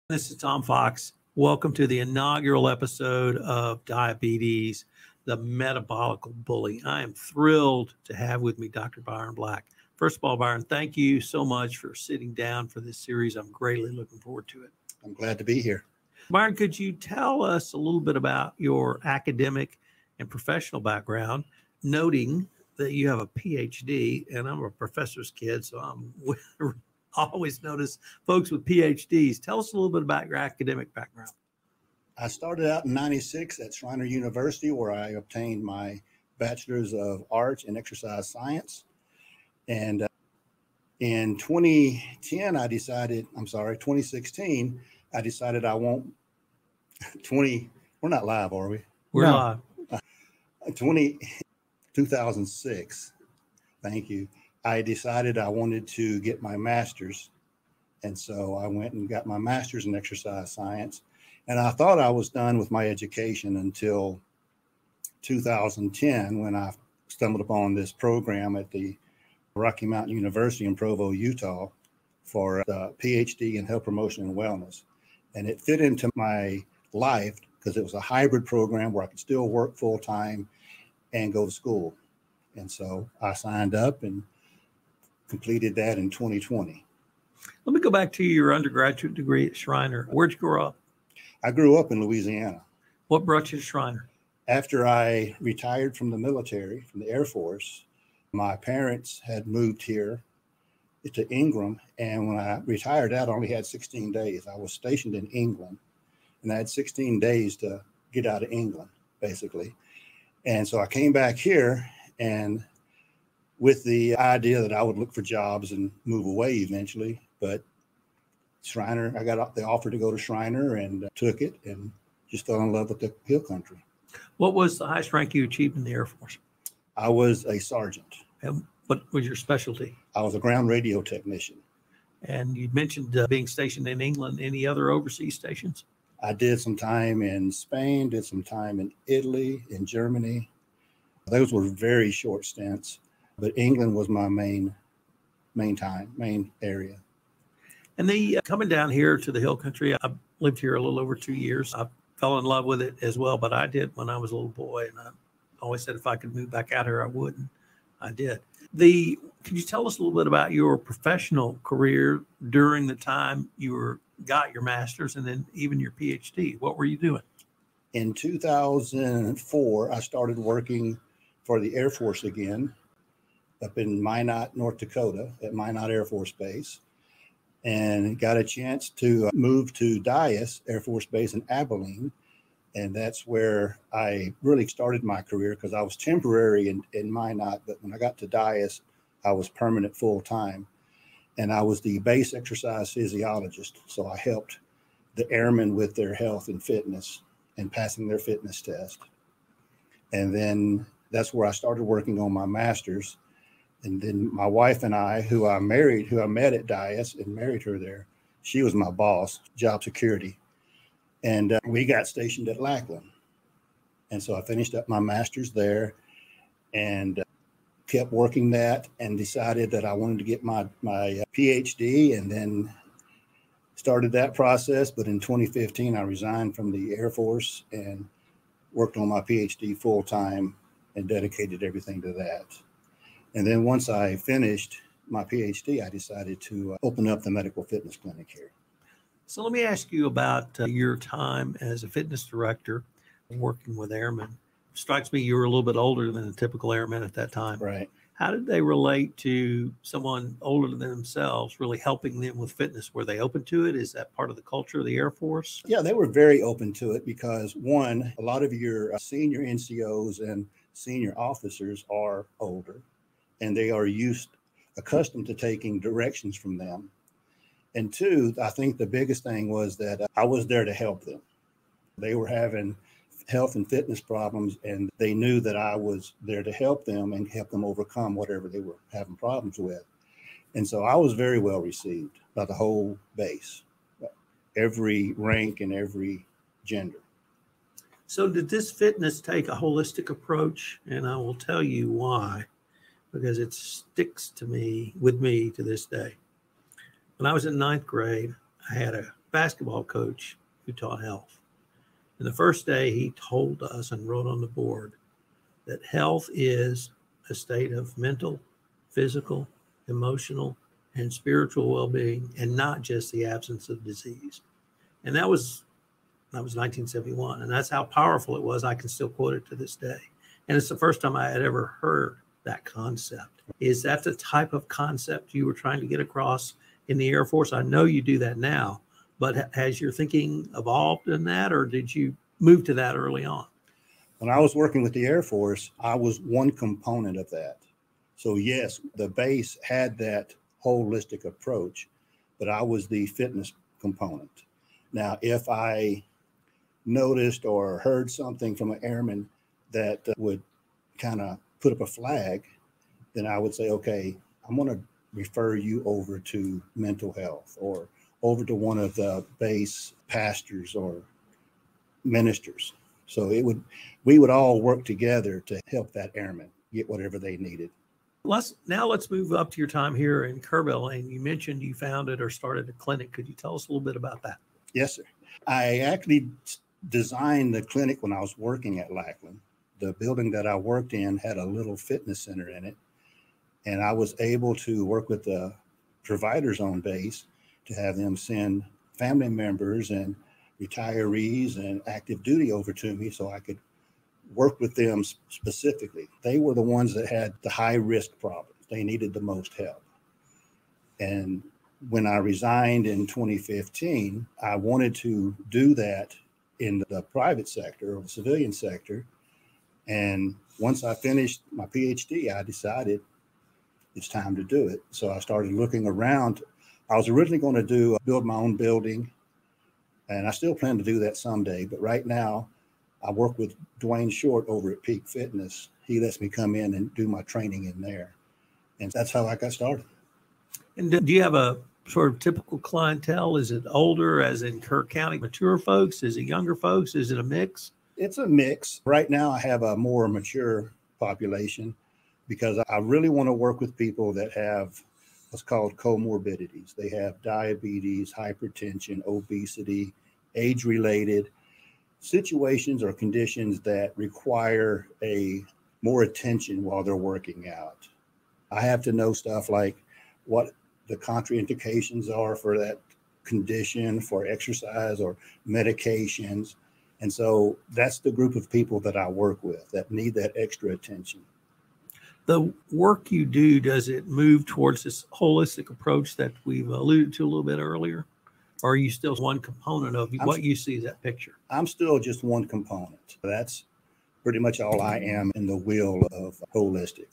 This is Tom Fox. Welcome to the inaugural episode of Diabetes, the Metabolic Bully. I am thrilled to have with me Dr. Byron Black. First of all, Byron, thank you so much for sitting down for this series. I'm greatly looking forward to it. I'm glad to be here. Byron, could you tell us a little bit about your academic and professional background, noting that you have a PhD, and I'm a professor's kid, so I'm always notice folks with PhDs. Tell us a little bit about your academic background. I started out in '96 at Schreiner University, where I obtained my Bachelor's of Arts in Exercise Science. And in 2016, I decided I won't, we're not live, are we? We're live. 2006, thank you. I decided I wanted to get my master's. And so I went and got my master's in exercise science. And I thought I was done with my education until 2010, when I stumbled upon this program at the Rocky Mountain University in Provo, Utah, for a PhD in health promotion and wellness. And it fit into my life because it was a hybrid program where I could still work full time and go to school. And so I signed up and completed that in 2020. Let me go back to your undergraduate degree at Schreiner. Where'd you grow up? I grew up in Louisiana. What brought you to Schreiner? After I retired from the military, from the Air Force, my parents had moved here to Ingram. And when I retired out, I only had 16 days. I was stationed in England, and I had 16 days to get out of England, basically. And so I came back here, and with the idea that I would look for jobs and move away eventually. But Schreiner, I got the offer to go to Schreiner and took it and just fell in love with the hill country. What was the highest rank you achieved in the Air Force? I was a sergeant. And what was your specialty? I was a ground radio technician. And you mentioned being stationed in England. Any other overseas stations? I did some time in Spain, did some time in Italy, in Germany. Those were very short stints. But England was my main area. And coming down here to the hill country, I lived here a little over 2 years. I fell in love with it as well, but I did when I was a little boy. And I always said if I could move back out here, I would. And I did. Can you tell us a little bit about your professional career during the time you got your master's and then even your PhD? What were you doing? In 2004, I started working for the Air Force again, up in Minot, North Dakota, at Minot Air Force Base, and got a chance to move to Dias Air Force Base in Abilene. And that's where I really started my career, because I was temporary in Minot, but when I got to Dias, I was permanent full time. And I was the base exercise physiologist. So I helped the airmen with their health and fitness and passing their fitness test. And then that's where I started working on my master's. And then my wife and I, who I met at Dias and married her there, she was my boss, job security. And we got stationed at Lackland. And so I finished up my master's there and kept working that, and decided that I wanted to get my PhD, and then started that process. But in 2015, I resigned from the Air Force and worked on my PhD full time and dedicated everything to that. And then once I finished my PhD, I decided to open up the medical fitness clinic here. So let me ask you about your time as a fitness director working with airmen. It strikes me you were a little bit older than a typical airman at that time. Right. How did they relate to someone older than themselves, really helping them with fitness? Were they open to it? Is that part of the culture of the Air Force? Yeah, they were very open to it because, one, a lot of your senior NCOs and senior officers are older, and they are accustomed to taking directions from them. And two, I think the biggest thing was that I was there to help them. They were having health and fitness problems, and they knew that I was there to help them and help them overcome whatever they were having problems with. And so I was very well received by the whole base, every rank and every gender. So did this fitness take a holistic approach? And I will tell you why, because it sticks with me to this day. When I was in ninth grade, I had a basketball coach who taught health. And the first day he told us and wrote on the board that health is a state of mental, physical, emotional, and spiritual well-being, and not just the absence of disease. And that was 1971. And that's how powerful it was. I can still quote it to this day. And it's the first time I had ever heard that concept. Is that the type of concept you were trying to get across in the Air Force? I know you do that now, but has your thinking evolved in that, or did you move to that early on? When I was working with the Air Force, I was one component of that. So yes, the base had that holistic approach, but I was the fitness component. Now, if I noticed or heard something from an airman that would kind of put up a flag, then I would say, okay, I'm going to refer you over to mental health or over to one of the base pastors or ministers. So we would all work together to help that airman get whatever they needed. Let's move up to your time here in Kerrville. And you mentioned you founded or started a clinic. Could you tell us a little bit about that? Yes, sir. I actually designed the clinic when I was working at Lackland. The building that I worked in had a little fitness center in it. And I was able to work with the providers on base to have them send family members and retirees and active duty over to me so I could work with them specifically. They were the ones that had the high risk problems. They needed the most help. And when I resigned in 2015, I wanted to do that in the private sector or the civilian sector. And once I finished my PhD, I decided it's time to do it. So I started looking around. I was originally going to build my own building, and I still plan to do that someday. But right now, I work with Dwayne Short over at Peak Fitness. He lets me come in and do my training in there. And that's how I got started. And do you have a sort of typical clientele? Is it older, as in Kirk County, mature folks? Is it younger folks? Is it a mix? It's a mix. Right now, I have a more mature population because I really want to work with people that have what's called comorbidities. They have diabetes, hypertension, obesity, age-related situations or conditions that require more attention while they're working out. I have to know stuff like what the contraindications are for that condition, for exercise or medications. And so that's the group of people that I work with that need that extra attention. The work you do, does it move towards this holistic approach that we've alluded to a little bit earlier? Or are you still one component of what you see as that picture? I'm still just one component. That's pretty much all I am in the wheel of holistic.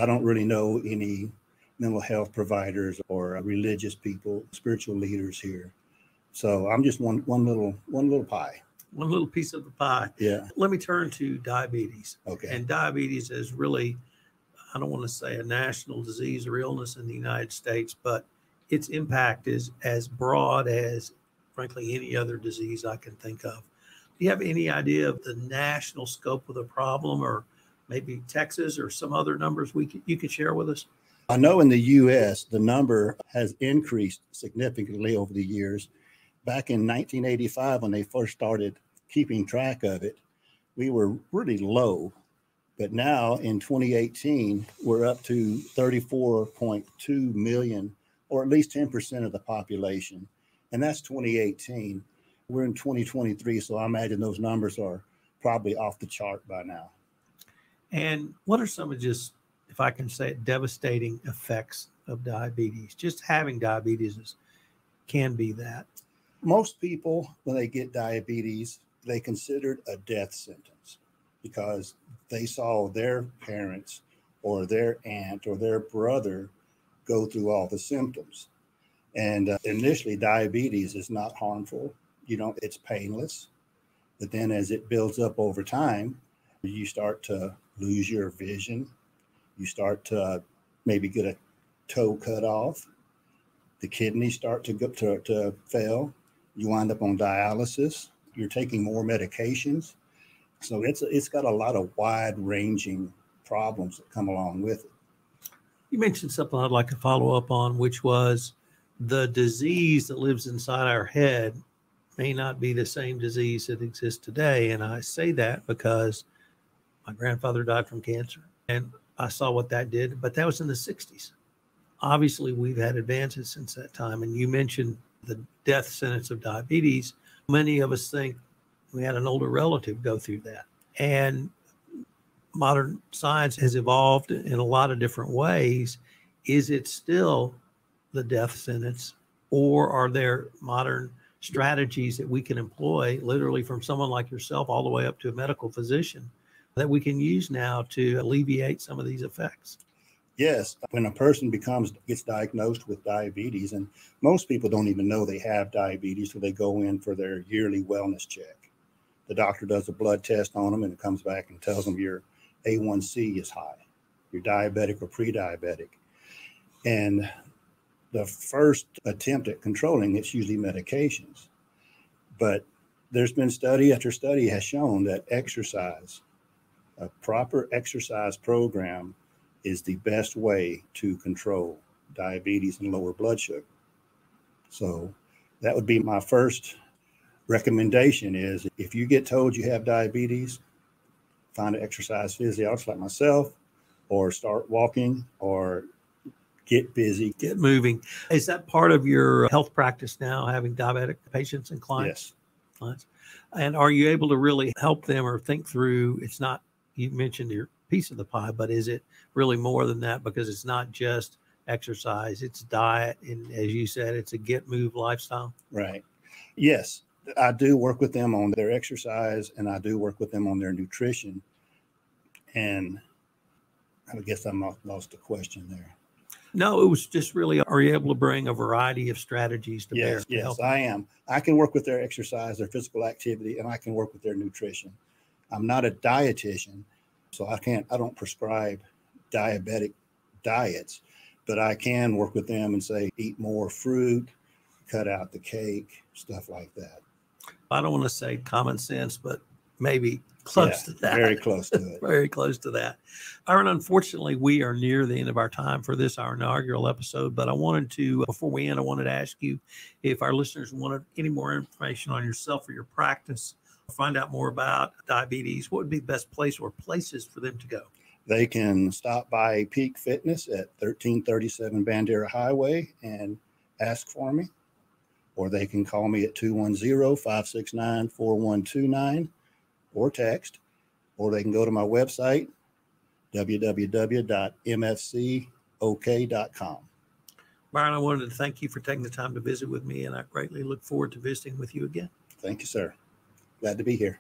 I don't really know any mental health providers or religious people, spiritual leaders here. So I'm just one little pie. One little piece of the pie. Yeah. Let me turn to diabetes. Okay. And diabetes is really, I don't want to say a national disease or illness in the United States, but its impact is as broad as, frankly, any other disease I can think of. Do you have any idea of the national scope of the problem, or maybe Texas or some other numbers you could share with us? I know in the U.S., the number has increased significantly over the years. Back in 1985, when they first started keeping track of it, we were really low. But now in 2018, we're up to 34.2 million, or at least 10% of the population. And that's 2018. We're in 2023, so I imagine those numbers are probably off the chart by now. And what are some of just, if I can say it, devastating effects of diabetes? Just having diabetes can be that. Most people, when they get diabetes, they consider it a death sentence because they saw their parents or their aunt or their brother go through all the symptoms. And initially, diabetes is not harmful. It's painless. But then as it builds up over time, you start to lose your vision. You start to maybe get a toe cut off. The kidneys start to fail. You wind up on dialysis. You're taking more medications. So it's got a lot of wide-ranging problems that come along with it. You mentioned something I'd like to follow up on, which was the disease that lives inside our head may not be the same disease that exists today. And I say that because my grandfather died from cancer, and I saw what that did, but that was in the 60s. Obviously, we've had advances since that time. And you mentioned the death sentence of diabetes. Many of us think we had an older relative go through that. And modern science has evolved in a lot of different ways. Is it still the death sentence, or are there modern strategies that we can employ, literally from someone like yourself all the way up to a medical physician, that we can use now to alleviate some of these effects? Yes, when a person gets diagnosed with diabetes, and most people don't even know they have diabetes till they go in for their yearly wellness check. The doctor does a blood test on them, and it comes back and tells them your A1C is high, you're diabetic or pre-diabetic. And the first attempt at controlling it's usually medications. But there's been study after study has shown that exercise, a proper exercise program, is the best way to control diabetes and lower blood sugar. So that would be my first recommendation is if you get told you have diabetes, find an exercise physiologist like myself, or start walking, or get busy. Get moving. Is that part of your health practice now, having diabetic patients and clients? Yes. Clients? And are you able to really help them or think through, it's not, you mentioned your piece of the pie, but is it really more than that? Because it's not just exercise, it's diet. And as you said, it's a get, move lifestyle. Right. Yes. I do work with them on their exercise, and I do work with them on their nutrition. And I guess I lost the question there. No, it was just really, are you able to bring a variety of strategies to bear? Yes, I am. I can work with their exercise, their physical activity, and I can work with their nutrition. I'm not a dietitian, so I don't prescribe diabetic diets, but I can work with them and say, eat more fruit, cut out the cake, stuff like that. I don't want to say common sense, but maybe close to that. Very close to it. Very close to that. Aaron, unfortunately, we are near the end of our time for our inaugural episode, but I wanted to, before we end, I wanted to ask you if our listeners wanted any more information on yourself or your practice, find out more about diabetes, what would be the best place or places for them to go? They can stop by Peak Fitness at 1337 Bandera Highway and ask for me, or they can call me at 210-569-4129 or text, or they can go to my website, www.mfcok.com. Byron, I wanted to thank you for taking the time to visit with me, and I greatly look forward to visiting with you again. Thank you, sir. Glad to be here.